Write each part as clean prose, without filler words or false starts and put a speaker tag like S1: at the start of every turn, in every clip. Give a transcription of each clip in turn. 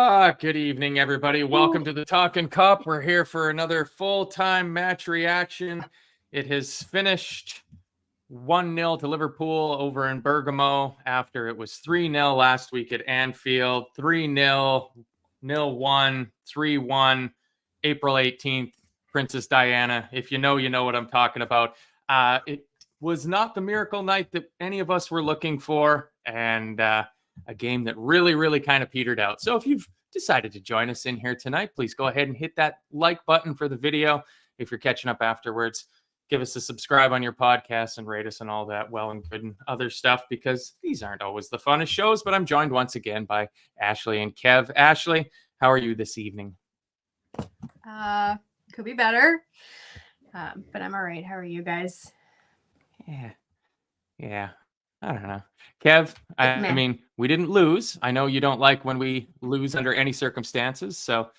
S1: Good evening, everybody. Welcome to the Talkin Kop. We're here for another full-time match reaction. It has finished 1-0 to Liverpool over in Bergamo after it was 3-0 last week at Anfield. 3-0, 0-1, 3-1, April 18th, Princess Diana. If you know, you know what I'm talking about. It was not the miracle night that any of us were looking for, and a game that really kind of petered out. So if you've decided to join us in here tonight, please go ahead and hit that like button for the video. If you're catching up afterwards, give us a subscribe on your podcast and rate us and all that well and good and other stuff, because these aren't always the funnest shows. But I'm joined once again by Ashley and Kev. Ashley, how are you this evening?
S2: Could be better, but I'm all right. How are you guys?
S1: Yeah. I don't know. Kev, I mean, we didn't lose. I know you don't like when we lose under any circumstances. So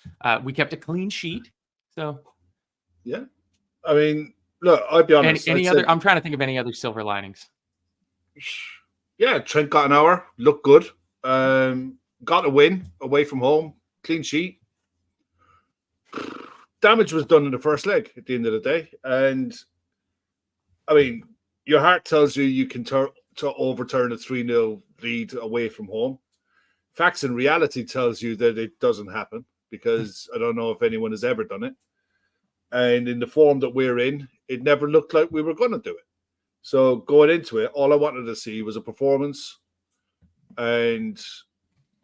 S1: we kept a clean sheet. So
S3: yeah. I mean, look, I'll be honest.
S1: I'm trying to think of any other silver linings.
S3: Yeah, Trent got an hour, looked good. Got a win away from home, clean sheet. Damage was done in the first leg at the end of the day. And I mean, your heart tells you can to overturn a 3-0 lead away from home. Facts and reality tells you that it doesn't happen, because I don't know if anyone has ever done it. And in the form that we're in, it never looked like we were going to do it. So going into it, all I wanted to see was a performance and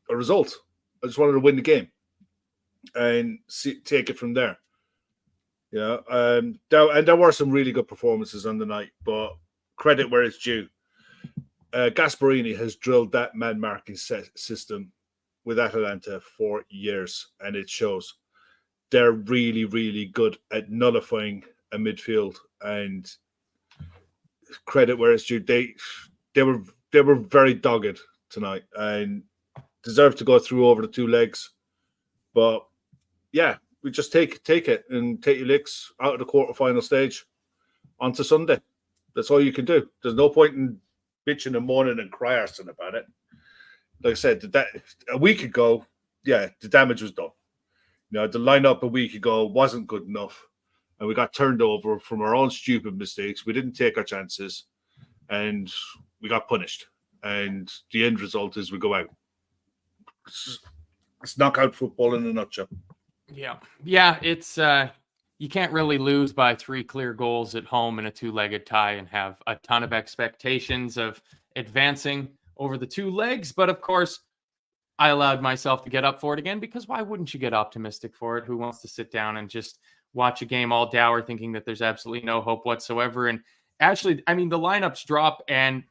S3: a result. I just wanted to win the game and take it from there. Yeah, and there were some really good performances on the night, but credit where it's due. Gasparini has drilled that man-marking system with Atalanta for years, and it shows. They're really good at nullifying a midfield, and credit where it's due. They were very dogged tonight and deserved to go through over the two legs. But yeah, we just take it and take your licks out of the quarterfinal stage onto Sunday. That's all you can do. There's no point in bitching and moaning and crying about it. Like I said, a week ago, yeah, the damage was done. You know, the lineup a week ago wasn't good enough, and we got turned over from our own stupid mistakes. We didn't take our chances, and we got punished. And the end result is we go out. It's knockout football in a nutshell.
S1: Yeah, it's you can't really lose by 3 clear goals at home in a 2-legged tie and have a ton of expectations of advancing over the 2 legs. But of course, I allowed myself to get up for it again, because why wouldn't you get optimistic for it? Who wants to sit down and just watch a game all dour thinking that there's absolutely no hope whatsoever? And actually, I mean, the lineups drop, and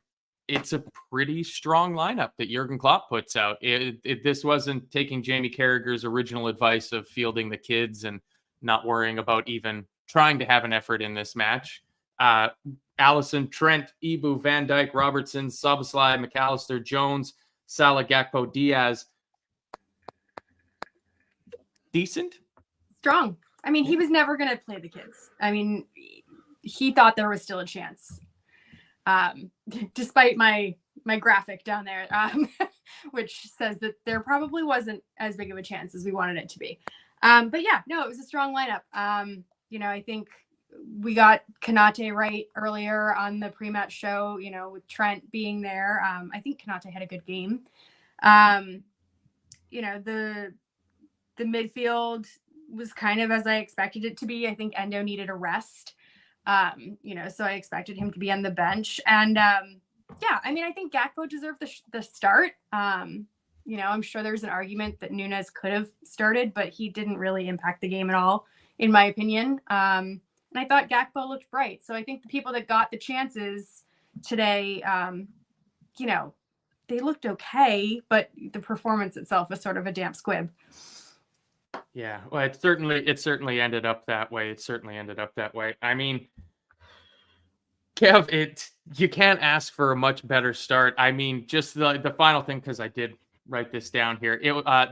S1: it's a pretty strong lineup that Jurgen Klopp puts out. This wasn't taking Jamie Carragher's original advice of fielding the kids and not worrying about even trying to have an effort in this match. Alisson, Trent, Ibu, Van Dijk, Robertson, Szoboszlai, McAllister, Jones, Salah, Gakpo, Diaz. Decent?
S2: Strong. I mean, he was never going to play the kids. I mean, he thought there was still a chance. Despite my graphic down there, which says that there probably wasn't as big of a chance as we wanted it to be. But yeah, no, it was a strong lineup. You know, I think we got Konate right earlier on the pre-match show, you know, with Trent being there. I think Konate had a good game. You know, the midfield was kind of as I expected it to be. I think Endo needed a rest. You know, so I expected him to be on the bench. And yeah, I mean, I think Gakpo deserved the start. You know, I'm sure there's an argument that Nunes could have started, but he didn't really impact the game at all, in my opinion. And I thought Gakpo looked bright. So I think the people that got the chances today, you know, they looked okay, but the performance itself was sort of a damp squib.
S1: Yeah, well, it certainly ended up that way. I mean, Kev, you can't ask for a much better start. I mean, just the final thing, because I did write this down here.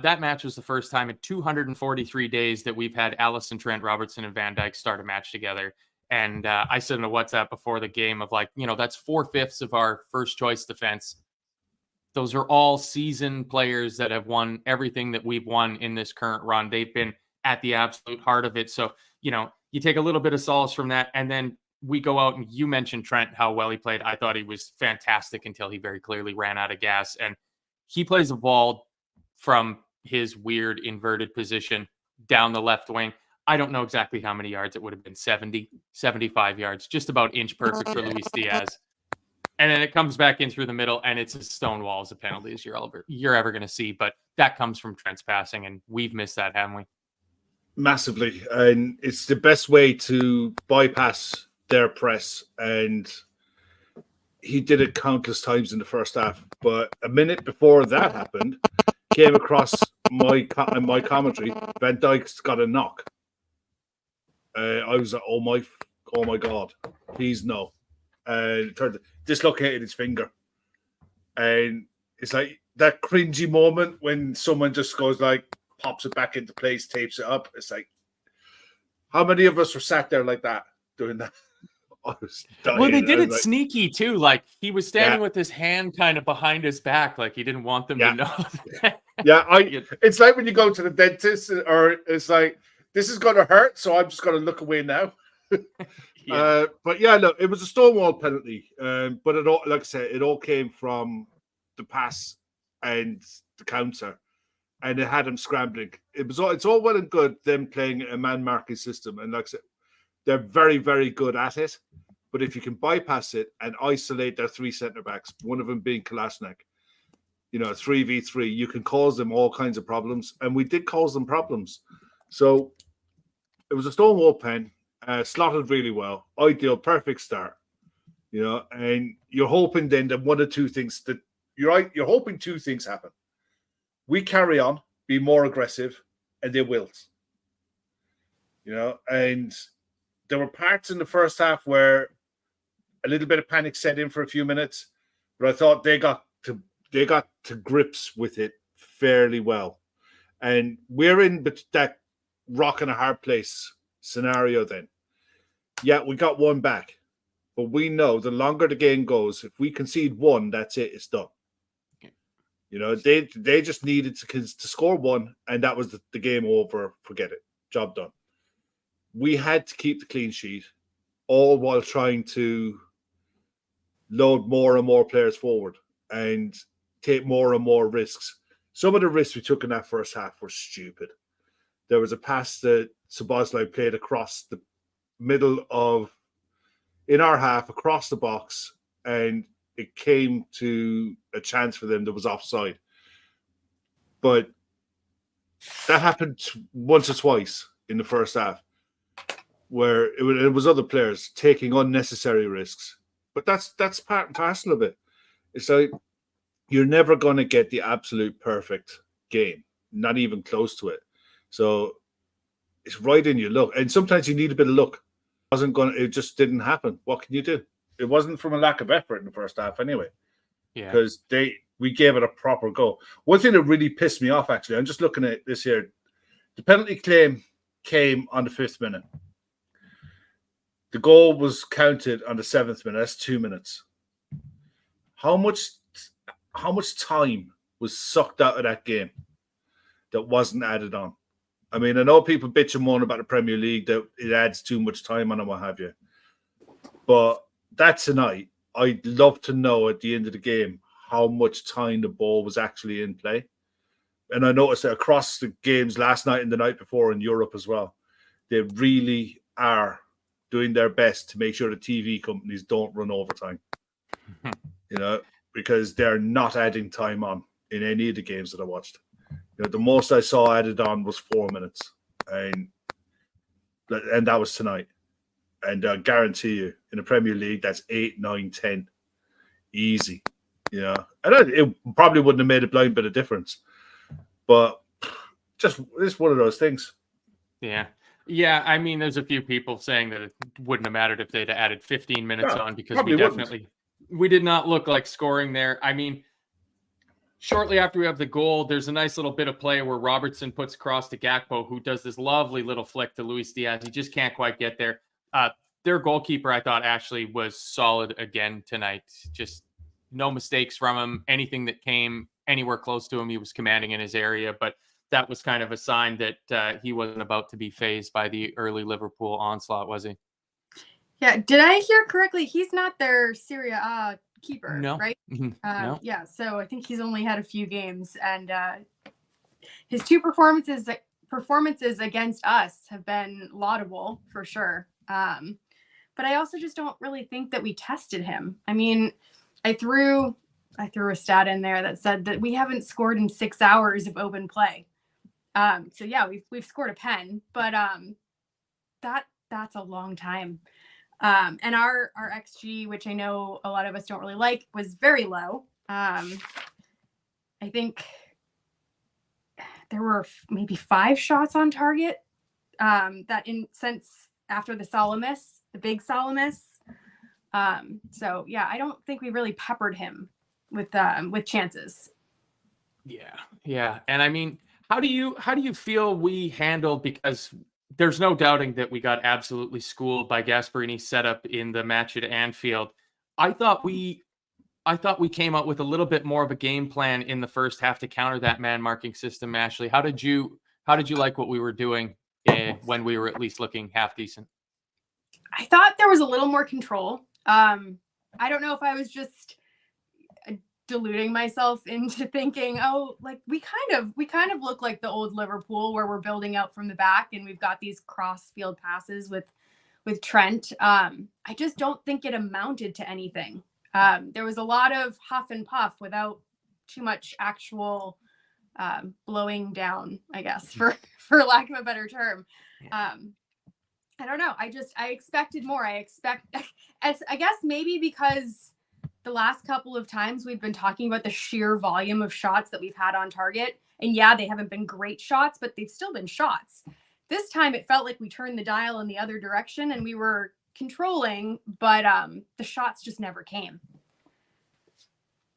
S1: That match was the first time in 243 days that we've had Alisson, Trent, Robertson, and Van Dijk start a match together. And I said in a WhatsApp before the game of, like, you know, that's 4/5 of our first choice defense those are all seasoned players that have won everything that we've won in this current run. They've been at the absolute heart of it. So, you take a little bit of solace from that. And then we go out, and you mentioned Trent, how well he played. I thought he was fantastic until he very clearly ran out of gas. And he plays a ball from his weird inverted position down the left wing. I don't know exactly how many yards. It would have been 70, 75 yards, just about inch perfect for Luis Diaz. And then it comes back in through the middle, and it's as stonewall as a penalty as you're ever going to see. But that comes from Trent's passing, and we've missed that, haven't we?
S3: Massively. And it's the best way to bypass their press. And he did it countless times in the first half. But a minute before that happened, came across my commentary, Van Dijk's got a knock. I was like, oh my God, please no. And dislocated his finger. And it's like that cringy moment when someone just goes like, pops it back into place, tapes it up. It's like, how many of us were sat there like that doing that? I was dying.
S1: Well, they did it sneaky too. Like he was standing with his hand kind of behind his back, like he didn't want them to know.
S3: It's like when you go to the dentist, or it's like, this is going to hurt, so I'm just going to look away now. But yeah, look, it was a stonewall penalty. But it all, like I said, it all came from the pass and the counter, and it had him scrambling. It's all well and good them playing a man marking system, and like I said, they're very, very good at it. But if you can bypass it and isolate their three centre backs, one of them being Kolasinac, 3v3, you can cause them all kinds of problems, and we did cause them problems. So it was a stonewall pen. Slotted really well, ideal, perfect start, and you're hoping then that one or two things that you're hoping two things happen. We carry on, be more aggressive, and they wilt. And there were parts in the first half where a little bit of panic set in for a few minutes, but I thought they got to grips with it fairly well. And we're in that rock and a hard place scenario then. Yeah, we got one back, but we know the longer the game goes, if we concede one, that's it. It's done. They just needed to score one, and that was the game over. Forget it. Job done. We had to keep the clean sheet, all while trying to load more and more players forward and take more and more risks. Some of the risks we took in that first half were stupid. There was a pass that Szoboszlai played across the middle in our half, across the box, and it came to a chance for them that was offside. But that happened once or twice in the first half, where it was other players taking unnecessary risks. But that's part and parcel of it. It's like you're never going to get the absolute perfect game, not even close to it. So it's right in your luck, and sometimes you need a bit of luck. It just didn't happen. What can you do? It wasn't from a lack of effort in the first half anyway. Yeah. Because we gave it a proper go. One thing that really pissed me off, actually, I'm just looking at this here. The penalty claim came on the 5th minute. The goal was counted on the 7th minute. That's 2 minutes. How much time was sucked out of that game that wasn't added on? I mean, I know people bitch and moan about the Premier League that it adds too much time on and what have you. But that tonight, I'd love to know at the end of the game how much time the ball was actually in play. And I noticed that across the games last night and the night before in Europe as well, they really are doing their best to make sure the TV companies don't run overtime. Because they're not adding time on in any of the games that I watched. The most I saw added on was 4 minutes, and that was tonight. And I guarantee you, in the Premier League, that's 8, 9, 10, easy. And it probably wouldn't have made a blind bit of difference, but it's one of those things.
S1: Yeah. I mean, there's a few people saying that it wouldn't have mattered if they'd added 15 minutes on, because we did not look like scoring there. I mean, shortly after we have the goal, there's a nice little bit of play where Robertson puts across to Gakpo, who does this lovely little flick to Luis Diaz. He just can't quite get there. Their goalkeeper, I thought, Ashley, was solid again tonight. Just no mistakes from him. Anything that came anywhere close to him, he was commanding in his area. But that was kind of a sign that he wasn't about to be phased by the early Liverpool onslaught, was he?
S2: Yeah. Did I hear correctly? He's not their Serie A keeper,
S1: No.
S2: right?
S1: No.
S2: Yeah. So I think he's only had a few games, and his two performances against us have been laudable for sure. But I also just don't really think that we tested him. I mean, I threw a stat in there that said that we haven't scored in 6 hours of open play. So yeah, we've scored a pen, but that's a long time. And our XG, which I know a lot of us don't really like, was very low. I think there were maybe 5 shots on target since after the big Salah miss. So yeah, I don't think we really peppered him with chances.
S1: Yeah. And I mean, how do you feel we handled, because there's no doubting that we got absolutely schooled by Gasperini's setup in the match at Anfield. I thought we came up with a little bit more of a game plan in the first half to counter that man marking system. Ashley, how did you like what we were doing when we were at least looking half decent?
S2: I thought there was a little more control. I don't know if I was just deluding myself into thinking, oh, like we kind of look like the old Liverpool where we're building out from the back and we've got these cross field passes with Trent. I just don't think it amounted to anything. There was a lot of huff and puff without too much actual blowing down, I guess, for lack of a better term. I don't know. I expected more. I guess maybe because the last couple of times we've been talking about the sheer volume of shots that we've had on target. And yeah, they haven't been great shots, but they've still been shots. This time it felt like we turned the dial in the other direction and we were controlling, but the shots just never came.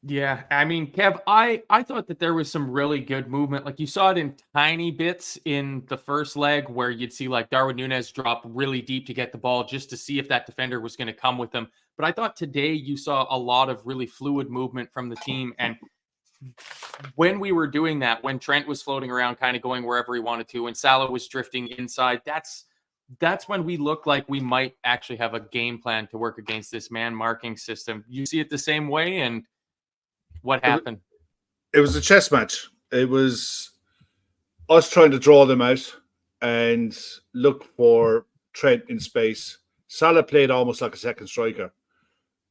S1: Yeah, I mean, Kev, I thought that there was some really good movement. Like you saw it in tiny bits in the first leg where you'd see like Darwin Núñez drop really deep to get the ball just to see if that defender was going to come with him. But I thought today you saw a lot of really fluid movement from the team. And when we were doing that, when Trent was floating around kind of going wherever he wanted to, and Salah was drifting inside, that's when we looked like we might actually have a game plan to work against this man marking system. You see it the same way? And what happened?
S3: It was a chess match. It was us trying to draw them out and look for Trent in space. Salah played almost like a second striker.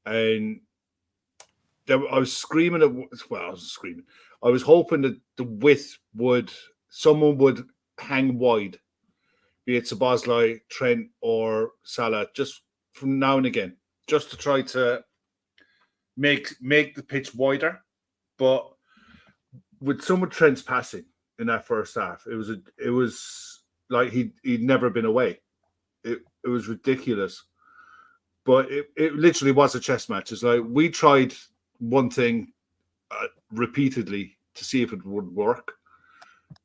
S3: And I was screaming I was hoping that the width someone would hang wide, be it Szoboszlai, Trent, or Salah, just from now and again, just to try to make the pitch wider. But with some of Trent's passing in that first half, it was like he'd never been away. It was ridiculous. But it literally was a chess match. It's like we tried one thing repeatedly to see if it would work.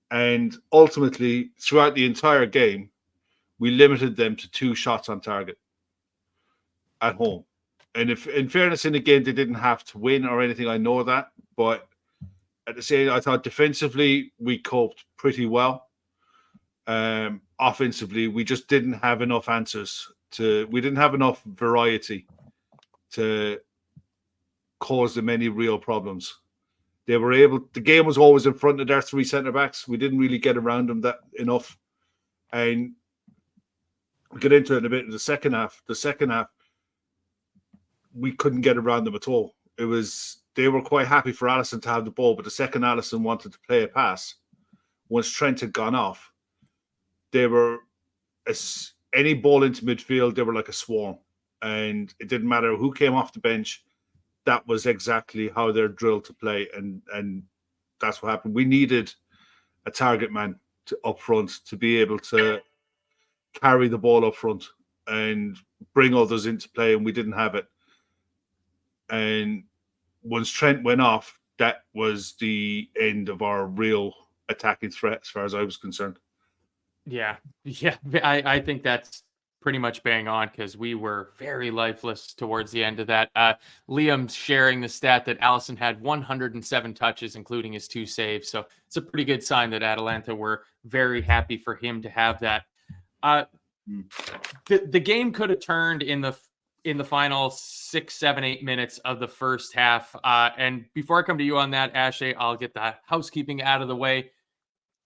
S3: And ultimately, throughout the entire game, we limited them to 2 shots on target at home. And if, in fairness, in the game, they didn't have to win or anything. I know that. But at the same, I thought defensively, we coped pretty well. Offensively, we just didn't have enough answers. We didn't have enough variety to cause them any real problems. The game was always in front of their 3 centre-backs. We didn't really get around them that enough. And we'll get into it in a bit in the second half. The second half, we couldn't get around them at all. They were quite happy for Alisson to have the ball, but the second Alisson wanted to play a pass, once Trent had gone off, they were any ball into midfield, they were like a swarm. And it didn't matter who came off the bench. That was exactly how they're drilled to play. And that's what happened. We needed a target man up front to be able to carry the ball up front and bring others into play. And we didn't have it. And once Trent went off, that was the end of our real attacking threat as far as I was concerned.
S1: Yeah. I think that's pretty much bang on because we were very lifeless towards the end of that. Liam's sharing the stat that Alisson had 107 touches, including his 2 saves. So it's a pretty good sign that Atalanta were very happy for him to have that. The game could have turned in the final 6, 7, 8 minutes of the first half. And before I come to you on that, Ashley, I'll get the housekeeping out of the way.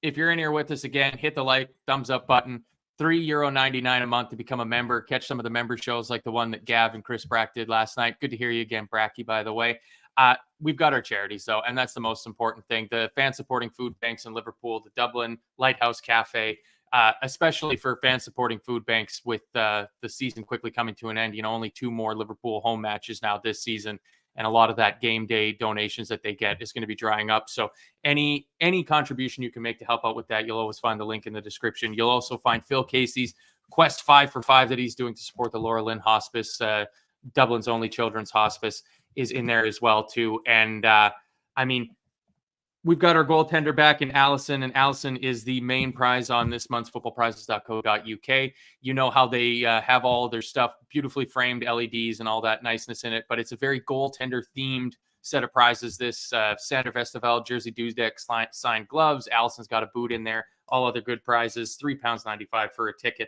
S1: If you're in here with us again, hit the like, thumbs up button. €3.99 a month to become a member. Catch some of the member shows like the one that Gav and Chris Brack did last night. Good to hear you again, Bracky, by the way. We've got our charities, though, and that's the most important thing. The fan-supporting food banks in Liverpool, the Dublin Lighthouse Cafe, especially for fan-supporting food banks with the season quickly coming to an end. Only 2 more Liverpool home matches now this season, and a lot of that game day donations that they get is going to be drying up. So any contribution you can make to help out with that, you'll always find the link in the description. You'll also find Phil Casey's Quest 5 for 5 that he's doing to support the Laura Lynn Hospice, Dublin's only children's hospice, is in there as well too. And we've got our goaltender back in Alisson, and Alisson is the main prize on this month's footballprizes.co.uk. You know how they have all of their stuff beautifully framed, LEDs and all that niceness in it, but it's a very goaltender-themed set of prizes. This Sander Vestevel Jersey Dudek signed gloves. Alisson's got a boot in there. All other good prizes, £3.95 for a ticket.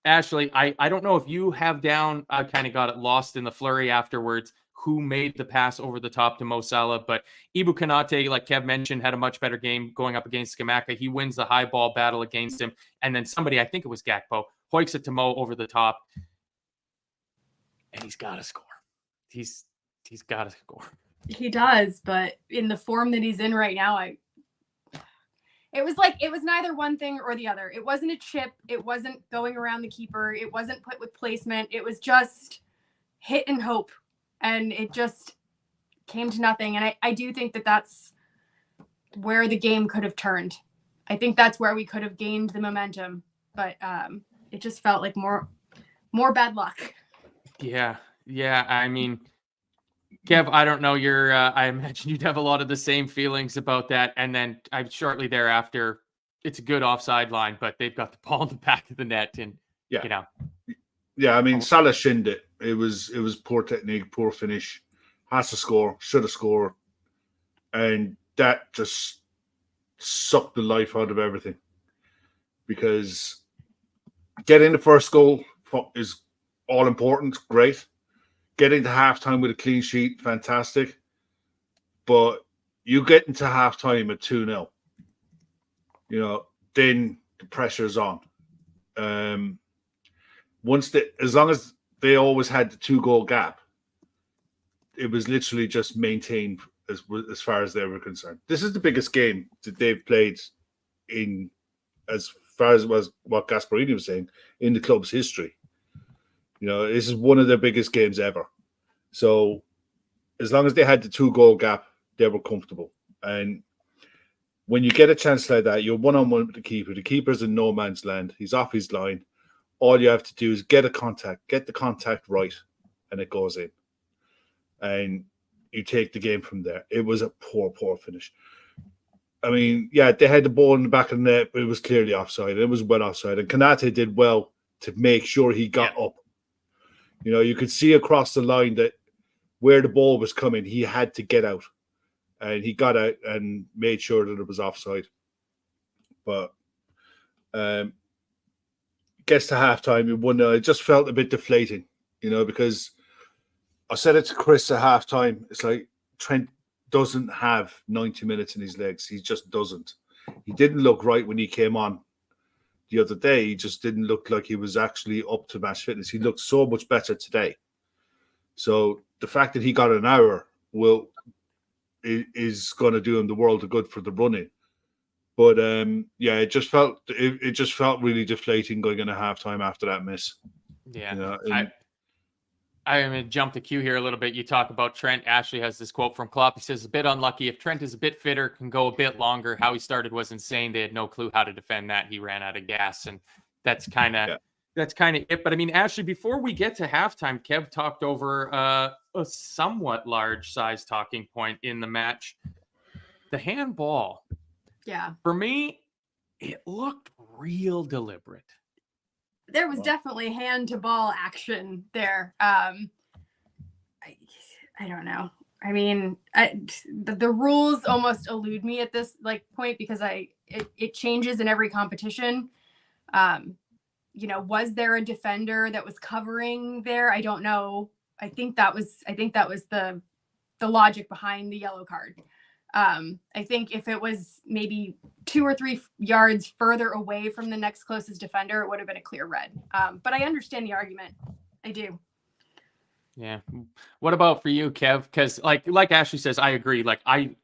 S1: Ashley, I don't know if you have down, I kind of got it lost in the flurry afterwards, who made the pass over the top to Mo Salah, but Ibu Konate, like Kev mentioned, had a much better game going up against Skamaka. He wins the high ball battle against him, and then somebody, I think it was Gakpo, hoiks it to Mo over the top, and he's got to score. He's got to score.
S2: He does, but in the form that he's in right now, it was neither one thing or the other. It wasn't a chip. It wasn't going around the keeper. It wasn't put with placement. It was just hit and hope. And it just came to nothing. And I do think that that's where the game could have turned. I think that's where we could have gained the momentum. But it just felt like more bad luck.
S1: Yeah. I mean, Kev, I don't know. I imagine you'd have a lot of the same feelings about that. And then shortly thereafter, it's a good offside line, but they've got the ball in the back of the net. And,
S3: Yeah, I mean, Salah shinned it. It was poor technique, poor finish. Has to score, should have scored. And that just sucked the life out of everything. Because getting the first goal is all important, great. Getting to halftime with a clean sheet, fantastic. But you get into halftime at 2-0, then the pressure's on. As long as they always had the 2-goal gap, it was literally just maintained as far as they were concerned. This is the biggest game that they've played in, as far as was what Gasparini was saying, in the club's history. This is one of their biggest games ever. So as long as they had the 2-goal gap, they were comfortable. And when you get a chance like that, you're one-on-one with the keeper. The keeper's in no man's land. He's off his line. All you have to do is get the contact right, and it goes in. And you take the game from there. It was a poor finish. I mean, yeah, they had the ball in the back of the net, but it was clearly offside. It was well offside. And Konate did well to make sure he got up. You could see across the line that where the ball was coming, he had to get out. And he got out and made sure that it was offside. But gets to halftime, you wonder, it just felt a bit deflating, because I said it to Chris at halftime. It's like Trent doesn't have 90 minutes in his legs. He just doesn't. He didn't look right when he came on the other day. He just didn't look like he was actually up to match fitness. He looked so much better today. So the fact that he got an hour is going to do him the world of good for the running. But it just felt really deflating going into halftime after that miss.
S1: Yeah, I'm going to jump the queue here a little bit. You talk about Trent. Ashley has this quote from Klopp. He says, a bit unlucky. If Trent is a bit fitter, can go a bit longer. How he started was insane. They had no clue how to defend that. He ran out of gas, and that's kind of it. But I mean, Ashley, before we get to halftime, Kev talked over a somewhat large size talking point in the match. The handball.
S2: Yeah.
S1: For me, it looked real deliberate.
S2: there was definitely hand to ball action there. I don't know. I mean, the rules almost elude me at this point because it changes in every competition. Was there a defender that was covering there? I don't know. I think that was the logic behind the yellow card. I think if it was maybe 2 or 3 yards further away from the next closest defender, it would have been a clear red. But I understand the argument. I do.
S1: Yeah. What about for you, Kev? Because like Ashley says, I agree.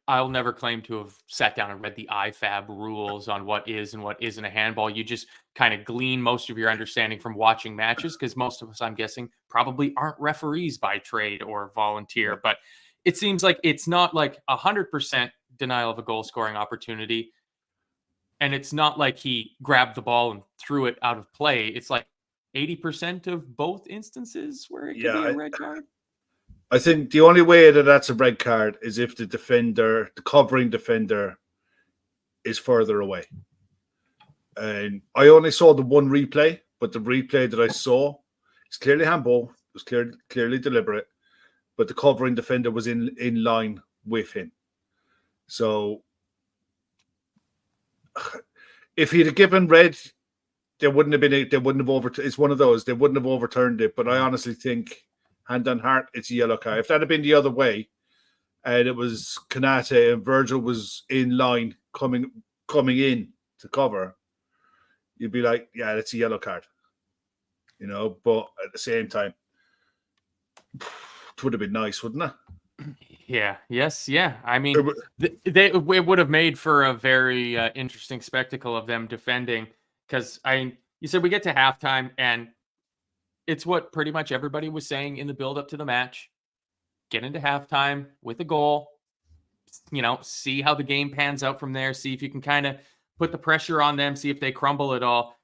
S1: I'll never claim to have sat down and read the IFAB rules on what is and what isn't a handball. You just kind of glean most of your understanding from watching matches, because most of us, I'm guessing, probably aren't referees by trade or volunteer. But it seems like it's not like 100% denial of a goal scoring opportunity. And it's not like he grabbed the ball and threw it out of play. It's like 80% of both instances where it could be a red card.
S3: I think the only way that that's a red card is if the covering defender is further away. And I only saw the one replay, but the replay that I saw, it's clearly handball. It was clearly deliberate, but the covering defender was in line with him. So if he'd have given red, it's one of those. They wouldn't have overturned it. But I honestly think, hand on heart, it's a yellow card. If that had been the other way, and it was Kanate and Virgil was in line coming in to cover, you'd be like, yeah, it's a yellow card. But at the same time, it would have been nice, wouldn't it?
S1: Yeah. Yes. Yeah. I mean, it would have made for a very interesting spectacle of them defending. Because you said we get to halftime, and it's what pretty much everybody was saying in the build-up to the match. Get into halftime with a goal, see how the game pans out from there, see if you can kind of put the pressure on them, see if they crumble at all.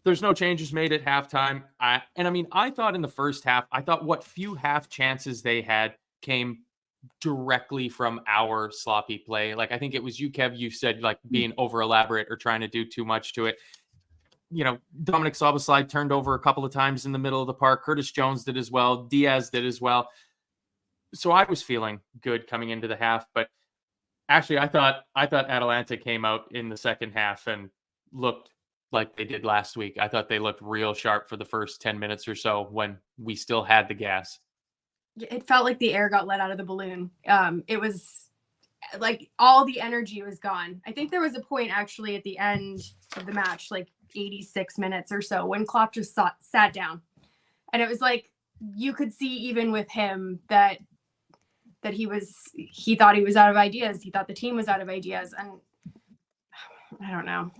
S1: There's no changes made at halftime. I thought in the first half, what few half chances they had came directly from our sloppy play. I think it was you, Kev, you said being over elaborate or trying to do too much to it. Dominic Szoboszlai turned over a couple of times in the middle of the park. Curtis Jones did as well. Diaz did as well. So I was feeling good coming into the half, but actually I thought Atalanta came out in the second half and looked like they did last week. I thought they looked real sharp for the first 10 minutes or so when we still had the gas.
S2: It felt like the air got let out of the balloon. It was like all the energy was gone. I think there was a point actually at the end of the match, 86 minutes or so, when Klopp just sat down. And it was like you could see even with him that he thought he was out of ideas. He thought the team was out of ideas. And I don't know,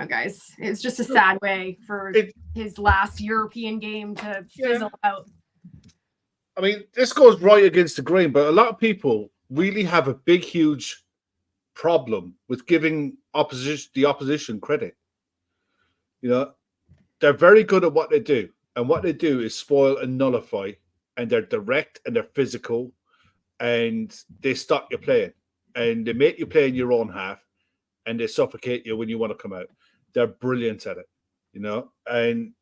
S2: guys. It's just a sad way for his last European game to fizzle out.
S3: I mean, this goes right against the grain, but a lot of people really have a big, huge problem with giving the opposition credit. They're very good at what they do, and what they do is spoil and nullify, and they're direct and they're physical, and they stop you playing, and they make you play in your own half, and they suffocate you when you want to come out. They're brilliant at it, and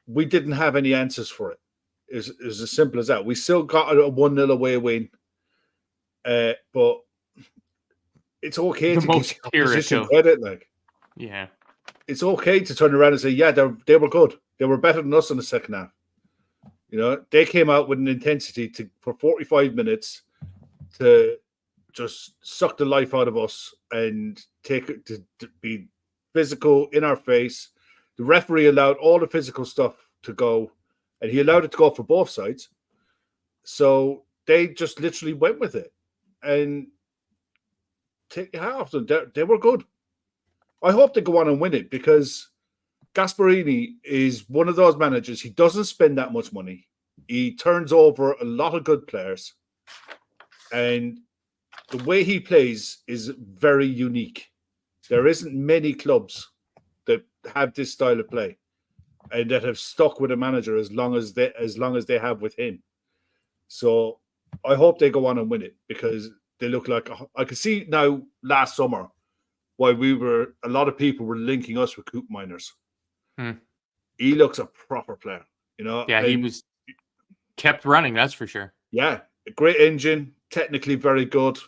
S3: we didn't have any answers for it. It was as simple as that. We still got a 1-0 away win, but it's okay to give the opposition credit.
S1: Yeah,
S3: it's okay to turn around and say, yeah, they were good. They were better than us in the second half. They came out with an intensity for 45 minutes to just suck the life out of us and take it to be physical in our face. The referee allowed all the physical stuff to go, and he allowed it to go for both sides. So they just literally went with it. And take your hat off them. They were good. I hope they go on and win it, because Gasperini is one of those managers. He doesn't spend that much money. He turns over a lot of good players. And the way he plays is very unique. There isn't many clubs that have this style of play and that have stuck with a manager as long as they have with him. So I hope they go on and win it, because they look like, I could see now last summer why a lot of people were linking us with Coop Miners. He looks a proper player, you know.
S1: Yeah, he was kept running, that's for sure.
S3: Yeah, a great engine, technically very good.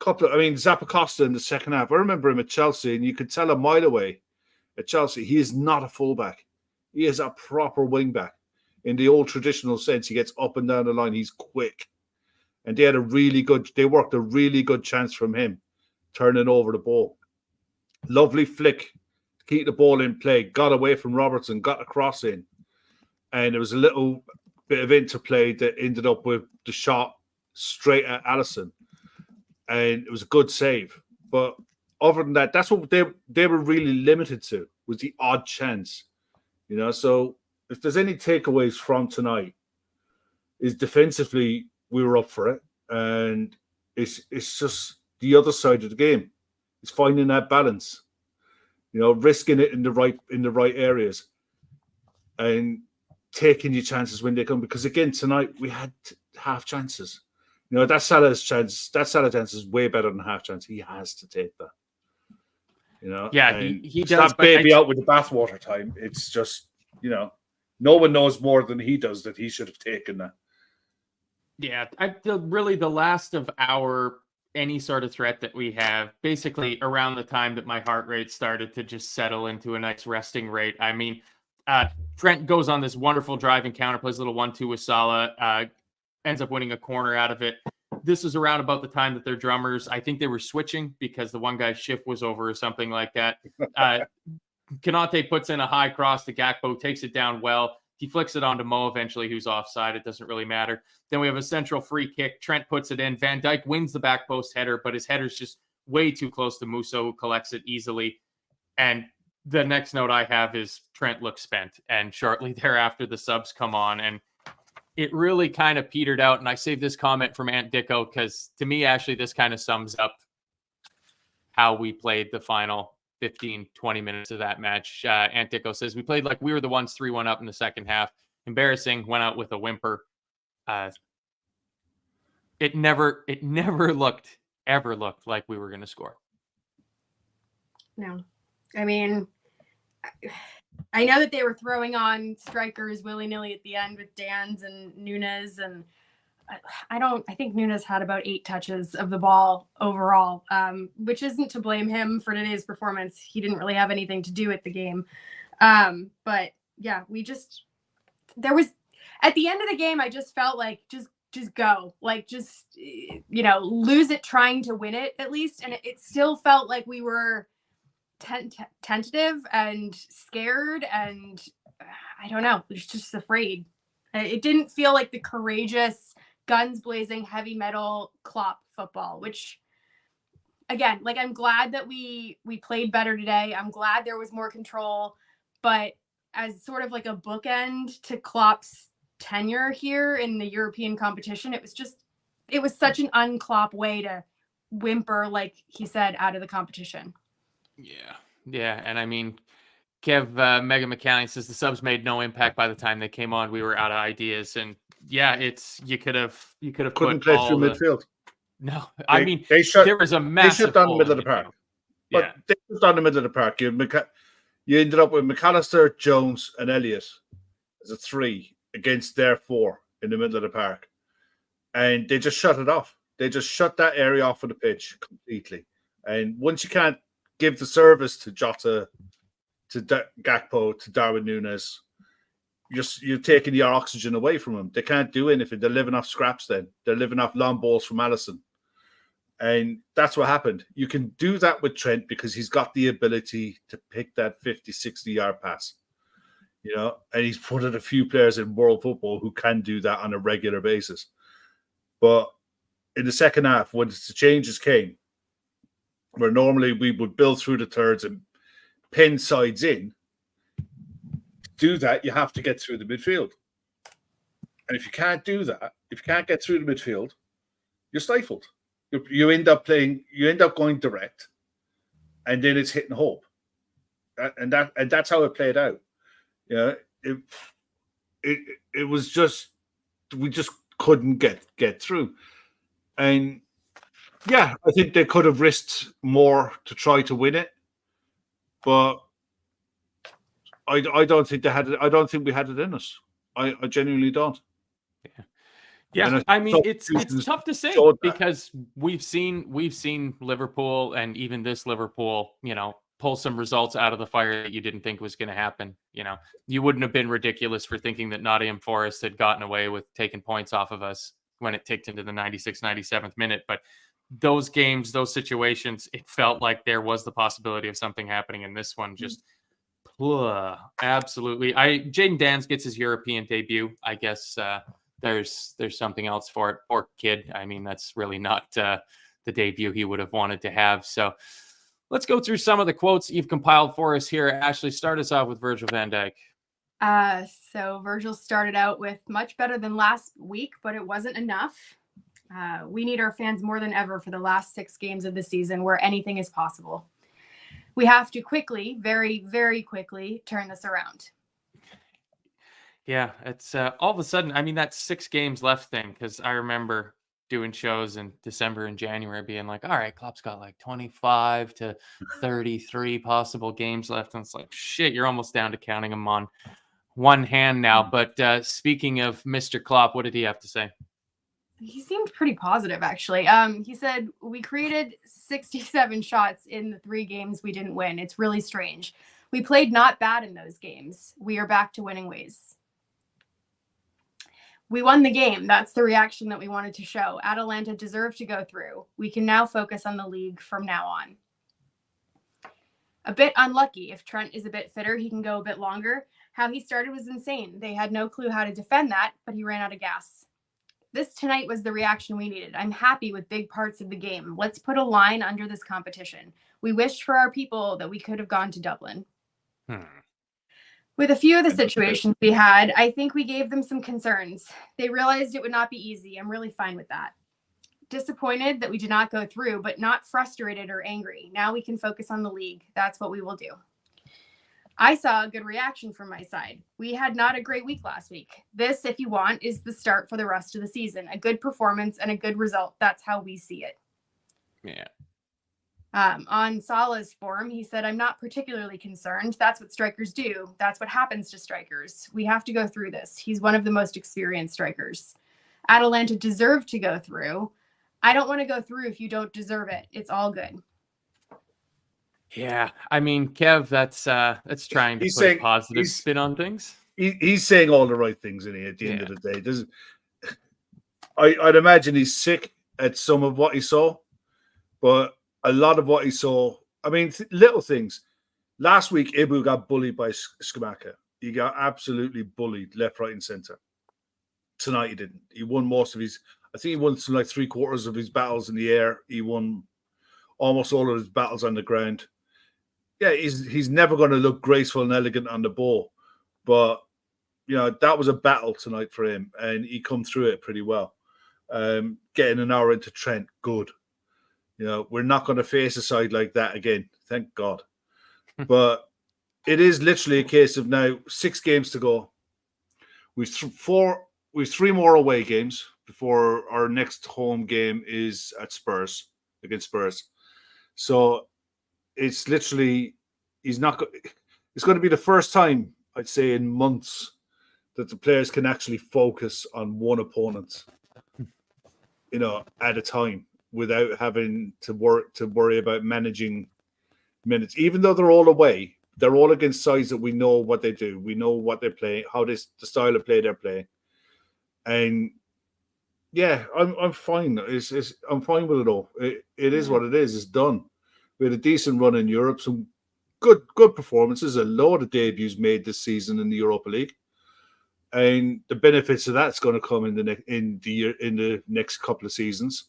S3: Zappacosta in the second half. I remember him at Chelsea, and you could tell a mile away at Chelsea, he is not a fullback. He is a proper wing back. In the old traditional sense, he gets up and down the line. He's quick. And they worked a really good chance from him, turning over the ball. Lovely flick to keep the ball in play. Got away from Robertson, got a cross in. And there was a little bit of interplay that ended up with the shot straight at Alisson. And it was a good save. But other than that, that's what they were really limited to, was the odd chance. You know, so if there's any takeaways from tonight, is defensively we were up for it. And it's just the other side of the game. It's finding that balance. You know, risking it in the right areas. And taking your chances when they come. Because again, tonight we had half chances. You know, that Salah chance is way better than half chance. He has to take that. You know,
S1: yeah, he does.
S3: That baby out with the bathwater time. It's just, you know, no one knows more than he does that he should have taken that.
S1: Yeah, really the last of any sort of threat that we have, basically around the time that my heart rate started to just settle into a nice resting rate. I mean, Trent goes on this wonderful driving counter, plays a little 1-2 with Salah, ends up winning a corner out of it. This is around about the time that their drummers, I think they were switching because the one guy's shift was over or something like that. Kanate puts in a high cross to Gakpo, takes it down well. He flicks it onto Mo eventually, who's offside. It doesn't really matter. Then we have a central free kick. Trent puts it in. Van Dijk wins the back post header, but his header's just way too close to Musso, who collects it easily. And the next note I have is Trent looks spent. And shortly thereafter, the subs come on. And it really kind of petered out. And I saved this comment from Aunt Dicko because to me, Ashley, this kind of sums up how we played the final 15, 20 minutes of that match. Aunt Dicko says, we played like we were the ones 3-1 up in the second half. Embarrassing, went out with a whimper. It never ever looked like we were going to score.
S2: No. I mean, I know that they were throwing on strikers willy-nilly at the end with Dan's and Nunes, and I think Nunes had about 8 touches of the ball overall, which isn't to blame him for today's performance. He didn't really have anything to do with the game. But yeah, there was, at the end of the game, I just felt like just go, like just, you know, lose it trying to win it at least. And it still felt like we were tentative and scared, and I don't know, just afraid. It didn't feel like the courageous, guns blazing, heavy metal Klopp football, which again, like, I'm glad that we played better today. I'm glad there was more control, but as sort of like a bookend to Klopp's tenure here in the European competition, it was such an un-Klopp way to whimper, like he said, out of the competition.
S1: Yeah. And I mean, Kev Mega McCallan says the subs made no impact by the time they came on. We were out of ideas, and yeah, you could have
S3: couldn't play through midfield.
S1: No, there was a massive.
S3: They shut down the middle of the park. But yeah, they shut down the middle of the park. You ended up with McAllister, Jones, and Elliott as a 3 against their 4 in the middle of the park, and they just shut it off. They just shut that area off of the pitch completely. And once you can't give the service to Jota, to Gakpo, to Darwin Núñez, you're taking your oxygen away from them. They can't do anything. They're living off scraps then. They're living off long balls from Alisson. And that's what happened. You can do that with Trent because he's got the ability to pick that 50, 60-yard pass. You know, and he's put in a few players in world football who can do that on a regular basis. But in the second half, when the changes came, where normally we would build through the thirds and pin sides in, to do that, you have to get through the midfield. And if you can't do that, if you can't get through the midfield, you're stifled. You end up going direct, and then it's hit and hope. And that's how it played out. You know, it was just, we just couldn't get through. And yeah, I think they could have risked more to try to win it. But I don't think they had it. I don't think we had it in us. I genuinely don't.
S1: Yeah, I mean it's tough to say because we've seen Liverpool and even this Liverpool, pull some results out of the fire that you didn't think was going to happen. You wouldn't have been ridiculous for thinking that Nottingham Forest had gotten away with taking points off of us when it ticked into the 96th, 97th minute. But those games, those situations, it felt like there was the possibility of something happening. And this one just, absolutely. Jayden Danns gets his European debut. I guess there's something else for it. Poor kid. I mean, that's really not the debut he would have wanted to have. So let's go through some of the quotes you've compiled for us here. Ashley, start us off with Virgil van Dijk.
S2: So Virgil started out with much better than last week, but it wasn't enough. We need our fans more than ever for the last 6 games of the season where anything is possible. We have to quickly, very, very quickly turn this around.
S1: Yeah, it's all of a sudden, I mean, that 6 games left thing, because I remember doing shows in December and January being like, all right, Klopp's got like 25 to 33 possible games left. And it's like, shit, you're almost down to counting them on one hand now. But speaking of Mr. Klopp, what did he have to say?
S2: He seemed pretty positive, actually. He said, we created 67 shots in the 3 games we didn't win. It's really strange. We played not bad in those games. We are back to winning ways. We won the game. That's the reaction that we wanted to show. Atalanta deserved to go through. We can now focus on the league from now on. A bit unlucky. If Trent is a bit fitter, he can go a bit longer. How he started was insane. They had no clue how to defend that, but he ran out of gas. This tonight was the reaction we needed. I'm happy with big parts of the game. Let's put a line under this competition. We wished for our people that we could have gone to Dublin. With a few of the situations we had, I think we gave them some concerns. They realized it would not be easy. I'm really fine with that. Disappointed that we did not go through, but not frustrated or angry. Now we can focus on the league. That's what we will do. I saw a good reaction from my side. We had not a great week last week. This, if you want, is the start for the rest of the season. A good performance and a good result. That's how we see it.
S1: Yeah.
S2: On Salah's forum, he said, I'm not particularly concerned. That's what strikers do. That's what happens to strikers. We have to go through this. He's one of the most experienced strikers. Atalanta deserved to go through. I don't want to go through if you don't deserve it. It's all good.
S1: Yeah, I mean, Kev, that's trying to put a positive spin on things.
S3: He's saying all the right things in here at the end of the day. I'd imagine he's sick at some of what he saw, but a lot of what he saw, I mean, little things. Last week, Ibu got bullied by Skamaka. He got absolutely bullied left, right, and center. Tonight, he didn't. He won most of his, I think he won some like 3/4 of his battles in the air. He won almost all of his battles on the ground. Yeah, he's never going to look graceful and elegant on the ball. But, that was a battle tonight for him, and he come through it pretty well. Getting an hour into Trent, good. We're not going to face a side like that again. Thank God. But it is literally a case of now 6 games to go. We've 3 more away games before our next home game is at Spurs, against Spurs. So it's literally, it's going to be the first time, I'd say, in months that the players can actually focus on one opponent, at a time, without having to worry about managing minutes. Even though they're all away, they're all against sides that we know what they do. We know what they're playing, the style of play they're playing. And yeah, I'm fine. I'm fine with it all. It is what it is. It's done. We had a decent run in Europe, some good performances, a load of debuts made this season in the Europa League. And the benefits of that's going to come in the next couple of seasons.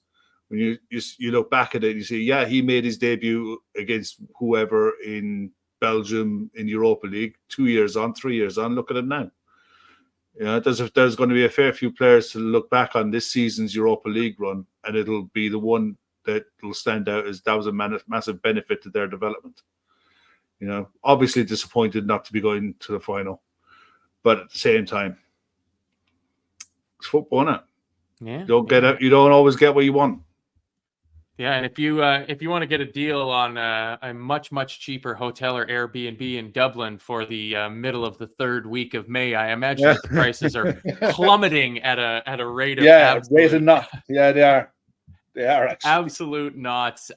S3: When you look back at it, you see, yeah, he made his debut against whoever in Belgium in Europa League 2 years on, 3 years on. Look at it now. There's going to be a fair few players to look back on this season's Europa League run, and it'll be the one that will stand out as that was a massive benefit to their development. Obviously disappointed not to be going to the final, but at the same time, it's football, isn't it?
S1: Yeah.
S3: You don't always get what you want.
S1: Yeah, and if you want to get a deal on a much cheaper hotel or Airbnb in Dublin for the middle of the third week of May, I imagine that the prices are plummeting at a rate of
S3: rate not. Yeah, they are. They are actually
S1: absolute knots.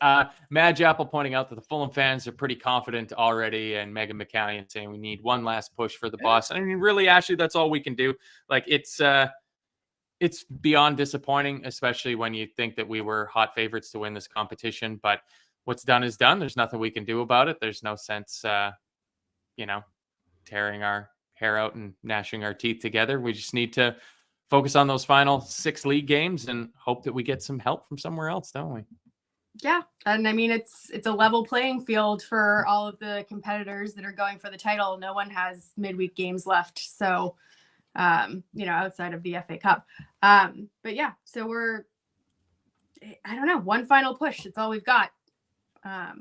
S1: Madge Apple pointing out that the Fulham fans are pretty confident already, and Megan McCallion saying we need one last push for the boss. I mean, really, Ashley, that's all we can do. Like it's beyond disappointing, especially when you think that we were hot favorites to win this competition. But what's done is done. There's nothing we can do about it. There's no sense, tearing our hair out and gnashing our teeth together. We just need to focus on those final 6 league games and hope that we get some help from somewhere else, don't we?
S2: Yeah. And I mean, it's a level playing field for all of the competitors that are going for the title. No one has midweek games left. So, outside of the FA Cup. But yeah, so I don't know, one final push. It's all we've got.
S3: Well,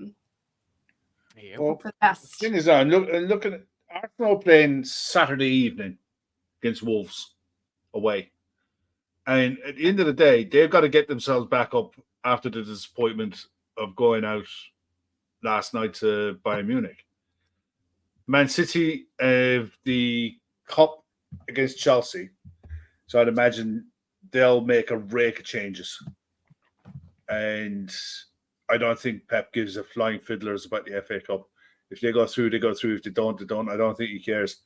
S2: for the best.
S3: The thing is, look at Arsenal playing Saturday evening against Wolves away. And at the end of the day, they've got to get themselves back up after the disappointment of going out last night to Bayern Munich. Man City have the Cup against Chelsea. So I'd imagine they'll make a rake of changes. And I don't think Pep gives a flying fiddlers about the FA Cup. If they go through, they go through. If they don't, they don't. I don't think he cares.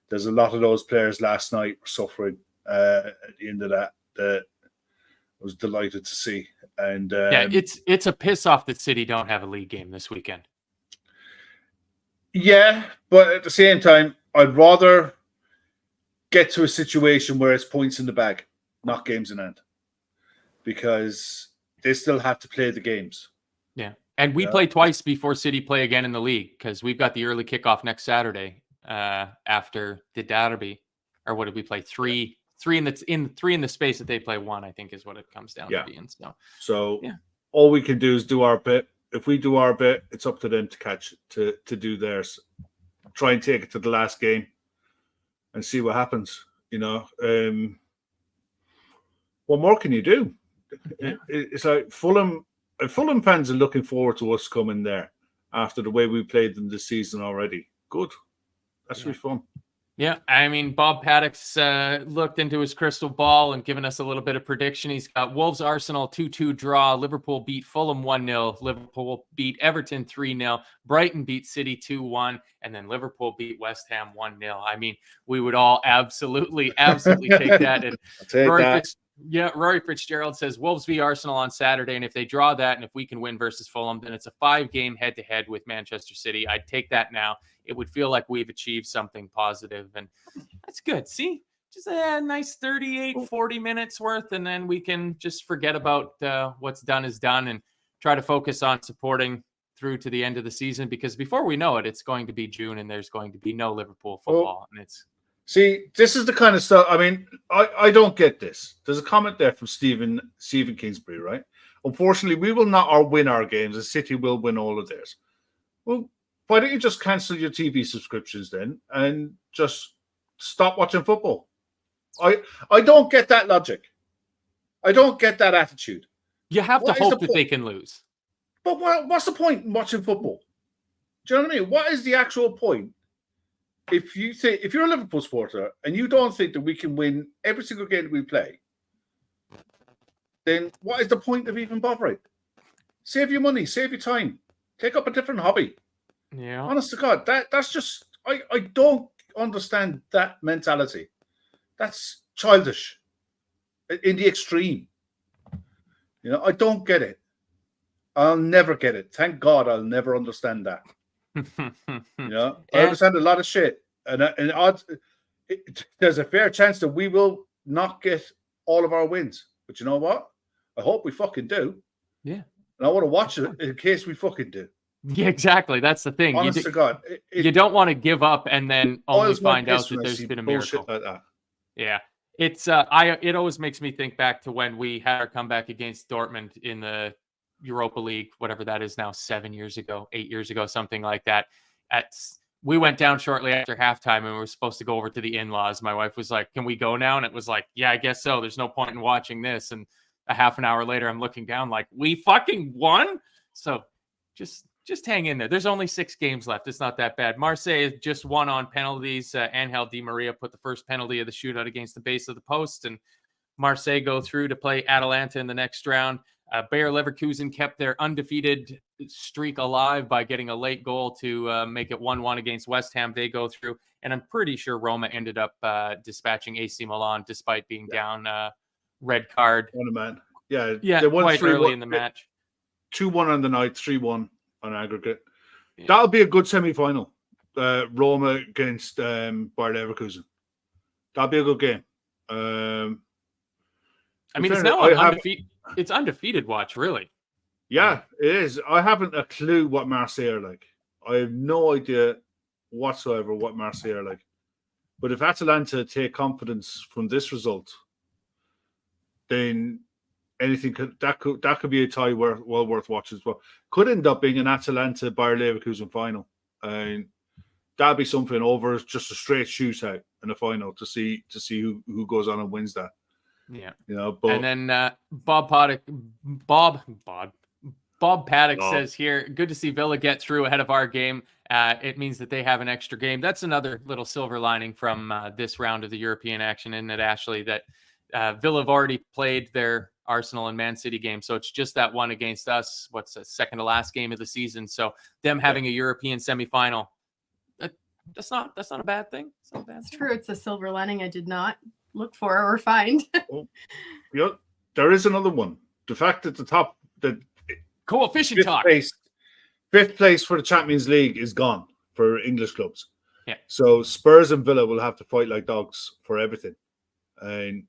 S3: There's a lot of those players last night were suffering at the end of that I was delighted to see. And
S1: it's a piss off that City don't have a league game this weekend.
S3: Yeah, but at the same time, I'd rather get to a situation where it's points in the bag, not games in hand, because they still have to play the games.
S1: Yeah, and we play twice before City play again in the league because we've got the early kickoff next Saturday after the derby, or what did we play? Three in the space that they play one, I think is what it comes down to being.
S3: So all we can do is do our bit. If we do our bit, it's up to them to do theirs. Try and take it to the last game and see what happens. What more can you do? Yeah. It's like Fulham fans are looking forward to us coming there after the way we played them this season already. Good. That should be fun.
S1: Yeah, I mean, Bob Paddock's looked into his crystal ball and given us a little bit of prediction. He's got Wolves Arsenal 2-2 draw. Liverpool beat Fulham 1-0. Liverpool beat Everton 3-0. Brighton beat City 2-1. And then Liverpool beat West Ham 1-0. I mean, we would all absolutely take that. And Rory Fitzgerald says Wolves v Arsenal on Saturday. And if they draw that and if we can win versus Fulham, then it's a 5-game head-to-head with Manchester City. I'd take that now. It would feel like we've achieved something positive, and that's good. See, just a nice 38, 40 minutes worth, and then we can just forget about what's done is done and try to focus on supporting through to the end of the season, because before we know it, it's going to be June and there's going to be no Liverpool football. And
S3: this is the kind of stuff, I mean, I don't get this. There's a comment there from Stephen Kingsbury, right? Unfortunately, we will not win our games, and City will win all of theirs. Well, why don't you just cancel your TV subscriptions then and just stop watching football? I don't get that logic. I don't get that attitude.
S1: You have to hope that they can lose.
S3: But what's the point in watching football? Do you know what I mean? What is the actual point? If you're a Liverpool supporter and you don't think that we can win every single game that we play, then what is the point of even bothering? Save your money, save your time, take up a different hobby.
S1: Yeah.
S3: Honest to God, that's just I don't understand that mentality. That's childish in the extreme. I don't get it. I'll never get it. Thank God I'll never understand that. I understand a lot of shit. And there's a fair chance that we will not get all of our wins. But you know what? I hope we fucking do.
S1: Yeah.
S3: And I want to watch it in case we fucking do.
S1: Yeah, exactly. That's the thing.
S3: Honest to God.
S1: You don't want to give up and then only find out that there's been a miracle.
S3: Like that.
S1: Yeah. It always makes me think back to when we had our comeback against Dortmund in the Europa League, whatever that is now, 7 years ago, 8 years ago, something like that. We went down shortly after halftime and we were supposed to go over to the in-laws. My wife was like, "Can we go now?" And it was like, "Yeah, I guess so. There's no point in watching this." And a half an hour later, I'm looking down like, we fucking won. So just hang in there. There's only 6 games left. It's not that bad. Marseille just won on penalties. Angel Di Maria put the first penalty of the shootout against the base of the post, and Marseille go through to play Atalanta in the next round. Bayer Leverkusen kept their undefeated streak alive by getting a late goal to make it 1-1 against West Ham. They go through, and I'm pretty sure Roma ended up dispatching AC Milan despite being down red card.
S3: Man. Yeah,
S1: they won quite early in the match.
S3: 2-1 on the night, 3-1 on aggregate.
S1: Yeah.
S3: That'll be a good semi-final. Roma against Bayer Leverkusen. That'll be a good game.
S1: I mean, it's now undefeated. It's undefeated watch, really.
S3: Yeah, it is. I haven't a clue what Marseille are like. I have no idea whatsoever what Marseille are like. But if Atalanta take confidence from this result, then anything could be a tie well worth watching as well. Could end up being an Atalanta Bayer Leverkusen final, and that'd be something over just a straight shootout in the final to see who goes on and wins that.
S1: Yeah,
S3: But,
S1: and then Bob Paddock says here, good to see Villa get through ahead of our game. It means that they have an extra game. That's another little silver lining from this round of the European action, isn't it, Ashley? That Villa have already played their Arsenal and Man City game, so it's just that one against us. What's the second to last game of the season? So them having a European semifinal, that's not a bad thing.
S2: That's true. It's a silver lining I did not look for or find.
S3: There is another one. The fact that the
S1: coefficient talk.
S3: Fifth place for the Champions League is gone for English clubs.
S1: Yeah.
S3: So Spurs and Villa will have to fight like dogs for everything. And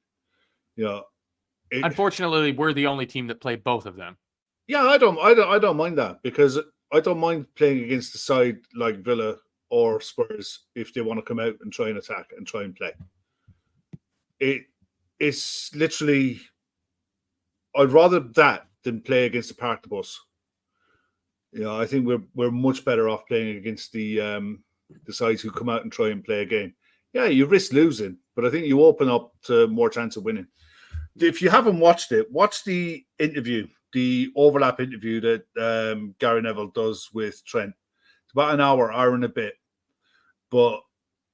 S1: unfortunately, we're the only team that played both of them.
S3: Yeah, I don't mind that, because I don't mind playing against a side like Villa or Spurs if they want to come out and try and attack and try and play. It's literally, I'd rather that than play against the park the bus. I think we're much better off playing against the sides who come out and try and play a game. Yeah, you risk losing, but I think you open up to more chance of winning. If you haven't watched it, watch the interview, the overlap interview that Gary Neville does with Trent. It's about an hour and a bit. But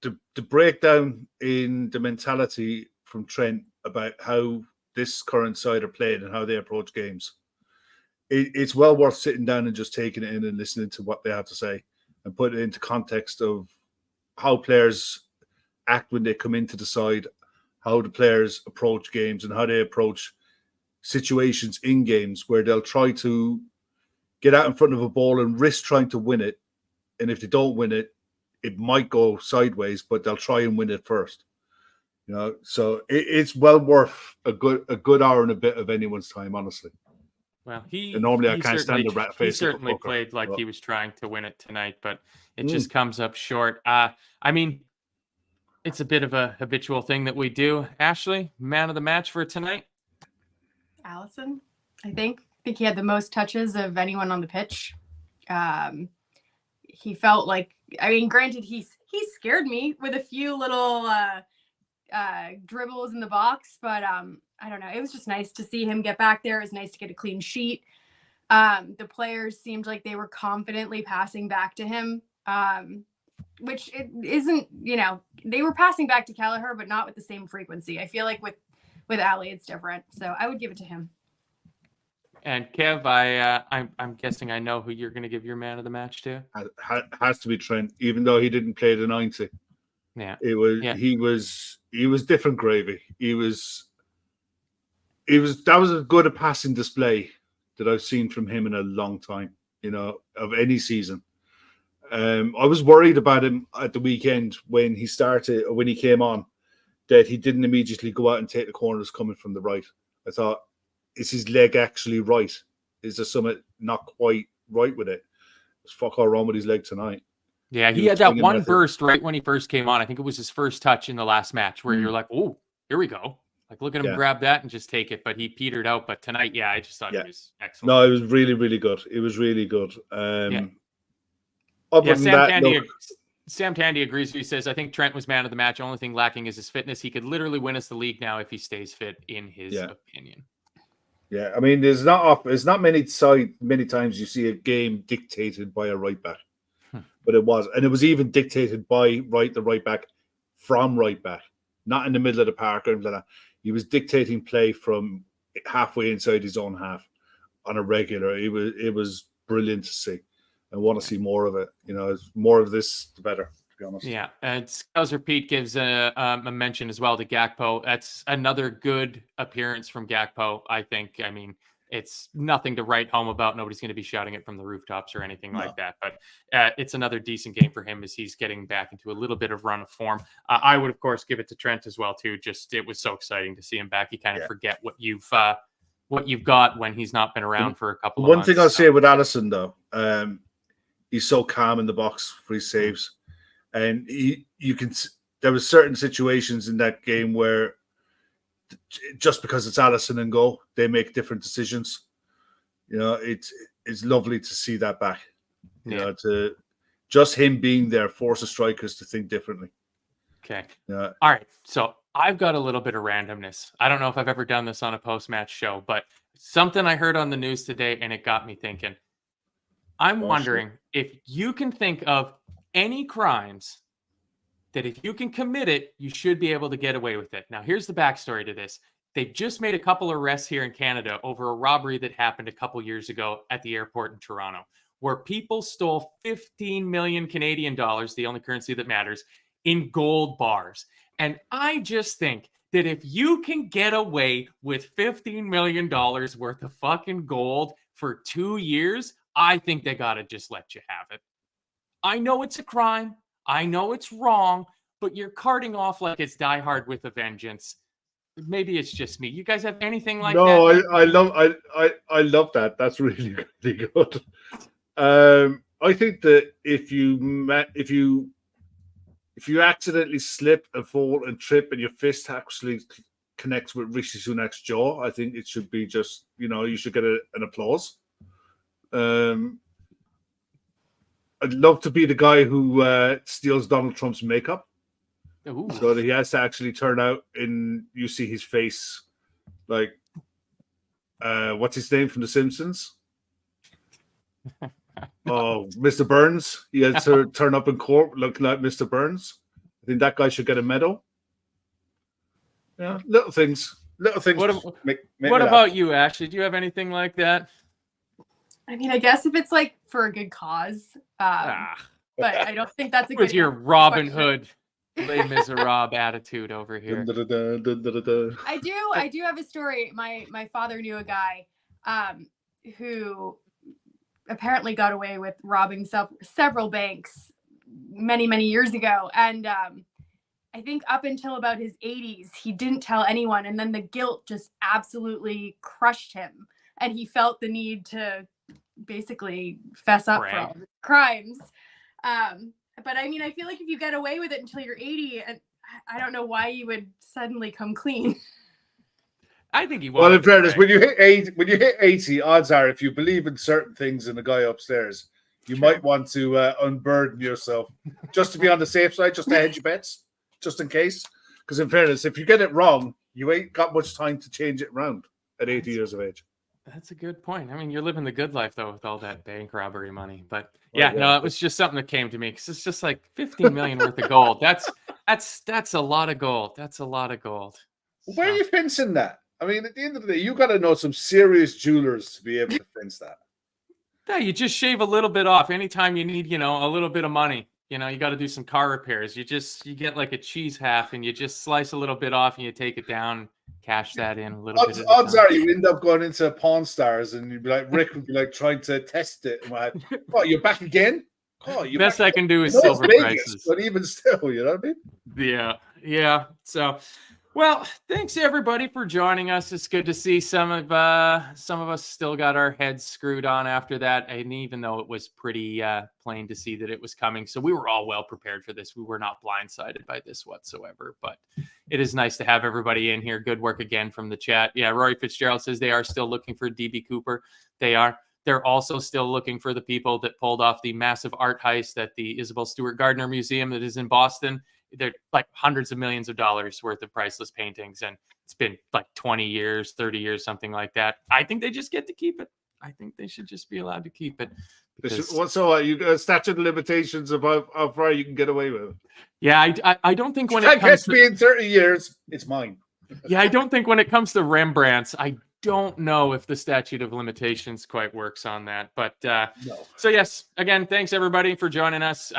S3: the breakdown in the mentality from Trent about how this current side are playing and how they approach games, it's well worth sitting down and just taking it in and listening to what they have to say and put it into context of how players act when they come into the side, how the players approach games and how they approach situations in games where they'll try to get out in front of a ball and risk trying to win it. And if they don't win it, it might go sideways, but they'll try and win it first. So it's well worth a good hour and a bit of anyone's time, honestly.
S1: Well,
S3: I can't stand the rat face.
S1: He certainly played like he was trying to win it tonight, but it just comes up short. I mean, it's a bit of a habitual thing that we do. Ashley, man of the match for tonight?
S2: Allison, I think he had the most touches of anyone on the pitch. He felt like, granted, he scared me with a few little dribbles in the box, but I don't know. It was just nice to see him get back there. It was nice to get a clean sheet. The players seemed like they were confidently passing back to him, which it isn't, they were passing back to Kelleher, but not with the same frequency. I feel like with Ali, it's different. So I would give it to him.
S1: And Kev, I'm guessing I know who you're going to give your man of the match to.
S3: Has to be Trent, even though he didn't play the 90.
S1: Yeah,
S3: he was different gravy. That was as good a passing display that I've seen from him in a long time, of any season. I was worried about him at the weekend when he started, or when he came on, that he didn't immediately go out and take the corners coming from the right. I thought, is his leg actually right? Is there something not quite right with it? There's fuck all wrong with his leg tonight.
S1: Yeah, he had that one burst right when he first came on. I think it was his first touch in the last match where you're like, oh, here we go. Like, look at him grab that and just take it. But he petered out. But tonight, I just thought it was excellent.
S3: No, it was really, really good. It was really good.
S1: Sam Tandy agrees with you. He says, I think Trent was man of the match. Only thing lacking is his fitness. He could literally win us the league now if he stays fit, in his opinion.
S3: Yeah, I mean, there's not many times you see a game dictated by a right back, but it was even dictated by the right back from right back, not in the middle of the park or anything like that. He was dictating play from halfway inside his own half on a regular. It was brilliant to see. I want to see more of it. More of this, the better. To be honest.
S1: Yeah, and Scouser Pete gives a mention as well to Gakpo. That's another good appearance from Gakpo, I think. I mean, it's nothing to write home about. Nobody's going to be shouting it from the rooftops or anything like that. But it's another decent game for him as he's getting back into a little bit of run of form. I would, of course, give it to Trent as well, too. Just it was so exciting to see him back. You kind of forget what you've got when he's not been around for a couple of months.
S3: One thing I'll say with Alisson, though, he's so calm in the box for his saves. And there was certain situations in that game where just because it's Alisson and goal, they make different decisions. It's lovely to see that back. To just him being there forces strikers to think differently.
S1: Okay. All right. So I've got a little bit of randomness. I don't know if I've ever done this on a post-match show, but something I heard on the news today, and it got me thinking. I'm wondering if you can think of any crimes that if you can commit it, you should be able to get away with it. Now, here's the backstory to this. They've just made a couple arrests here in Canada over a robbery that happened a couple years ago at the airport in Toronto, where people stole 15 million Canadian dollars, the only currency that matters, in gold bars. And I just think that if you can get away with $15 million worth of fucking gold for 2 years, I think they got to just let you have it. I know it's a crime. I know it's wrong, but you're carting off like it's Die Hard with a Vengeance. Maybe it's just me. You guys have anything like that?
S3: No, I love that. That's really, really good. I think that if you accidentally slip and fall and trip and your fist actually connects with Rishi Sunak's jaw, I think it should be just, you should get an applause. I'd love to be the guy who steals Donald Trump's makeup.
S1: Ooh.
S3: So that he has to actually turn out and you see his face like, what's his name from The Simpsons? Oh, Mr. Burns. He had to turn up in court looking like Mr. Burns. I think that guy should get a medal. Yeah, little things.
S1: What about you, Ashley? Do you have anything like that?
S2: I mean, I guess if it's like for a good cause, but I don't think that's a good.
S1: With your Robin Hood, Les Miserables attitude over here.
S2: I do have a story. My father knew a guy who apparently got away with robbing several banks many years ago, and I think up until about his 80s, he didn't tell anyone, and then the guilt just absolutely crushed him, and he felt the need to basically fess up for all his crimes. But I mean, I feel like if you get away with it until you're 80, and I don't know why you would suddenly come clean.
S1: I think he was.
S3: Well, in fairness, when you hit 80, odds are if you believe in certain things in the guy upstairs, you might want to unburden yourself just to be on the safe side, just to hedge your bets, just in case. Because in fairness, if you get it wrong, you ain't got much time to change it around at 80 years of age.
S1: That's a good point. I mean, you're living the good life, though, with all that bank robbery money. But no, it was just something that came to me because it's just like 15 million worth of gold. That's a lot of gold. That's a lot of gold.
S3: Where are you fencing that? I mean, at the end of the day, you got to know some serious jewelers to be able to fence that.
S1: Yeah, you just shave a little bit off anytime you need, a little bit of money. You got to do some car repairs. You get like a cheese half and you just slice a little bit off and you take it down, cash that in a little bit.
S3: Odds are you end up going into Pawn Stars and you'd be like, Rick would be like trying to test it. And like, oh, you're back again? Oh, you're
S1: best
S3: back
S1: I can do is
S3: again?
S1: silver
S3: Vegas,
S1: prices.
S3: but even still, you know what I mean?
S1: Yeah. So, well, thanks everybody for joining us. It's good to see some of us still got our heads screwed on after that, and even though it was pretty plain to see that it was coming, so we were all well prepared for this. We were not blindsided by this whatsoever. But it is nice to have everybody in here. Good work again from the chat. Yeah, Rory Fitzgerald says they are still looking for DB Cooper. They are. They're also still looking for the people that pulled off the massive art heist at the Isabel Stewart Gardner Museum that is in Boston. they're like hundreds of millions of dollars worth of priceless paintings, and it's been like 20 years, 30 years, something like that. I think they just get to keep it. I think they should just be allowed to keep it.
S3: What's so you got statute of limitations of how far you can get away with it?
S1: Yeah, I don't think when
S3: You
S1: it
S3: can't
S1: comes
S3: catch me in 30 years, it's mine.
S1: yeah, I don't think when it comes to Rembrandts, I don't know if the statute of limitations quite works on that. But
S3: No.
S1: so yes, again, thanks everybody for joining us.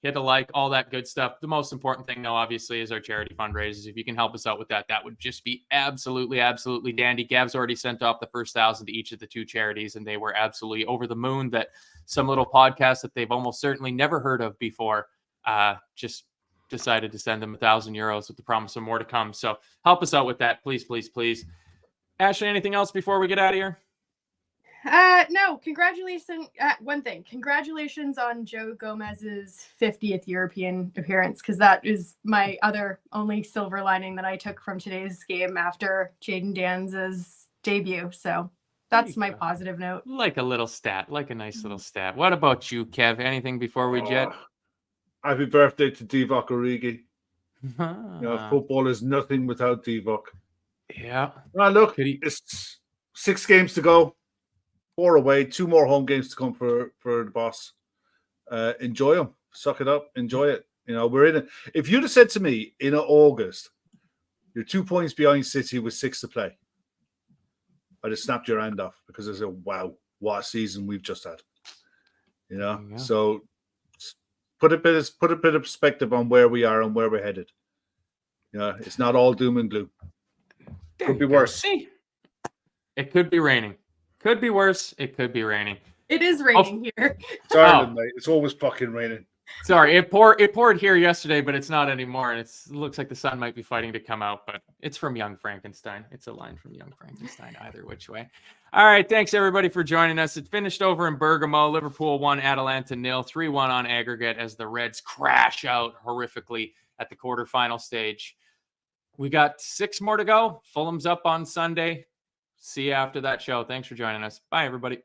S1: Hit a like, all that good stuff. The most important thing, though, obviously, is our charity fundraisers. If you can help us out with that, that would just be absolutely, absolutely dandy. Gav's already sent off the first 1,000 to each of the 2 charities, and they were absolutely over the moon that some little podcast that they've almost certainly never heard of before just decided to send them 1,000 euros with the promise of more to come. So help us out with that, please, please, please. Ashley, anything else before we get out of here?
S2: No, congratulations. One thing, congratulations on Joe Gomez's 50th European appearance, because that is my only silver lining that I took from today's game after Jaden Danz's debut. So that's my positive note.
S1: Like a little stat, like a nice little stat. What about you, Kev? Anything before we jet?
S3: Happy birthday to Divock Origi. Football is nothing without Divock.
S1: Yeah.
S3: Well, look, it's 6 games to go. 4 away, 2 more home games to come for the boss. Enjoy them, suck it up, enjoy it. We're in it. If you'd have said to me in August, you're 2 points behind City with 6 to play, I'd have snapped your hand off, because I said, "Wow, what a season we've just had."
S1: Yeah.
S3: So put a bit of perspective on where we are and where we're headed. It's not all doom and gloom. Could be worse.
S1: See, it could be raining. Could be worse. It could be raining.
S2: It is raining here.
S3: It's Ireland, mate. It's always fucking raining.
S1: Sorry, it poured here yesterday, but it's not anymore, and it looks like the sun might be fighting to come out. But it's from Young Frankenstein. It's a line from Young Frankenstein, either which way. All right, thanks everybody for joining us. It finished over in Bergamo. Liverpool 1, Atalanta 0, 3-1 on aggregate as the Reds crash out horrifically at the quarterfinal stage. We got 6 more to go. Fulham's up on Sunday. See you after that show. Thanks for joining us. Bye, everybody.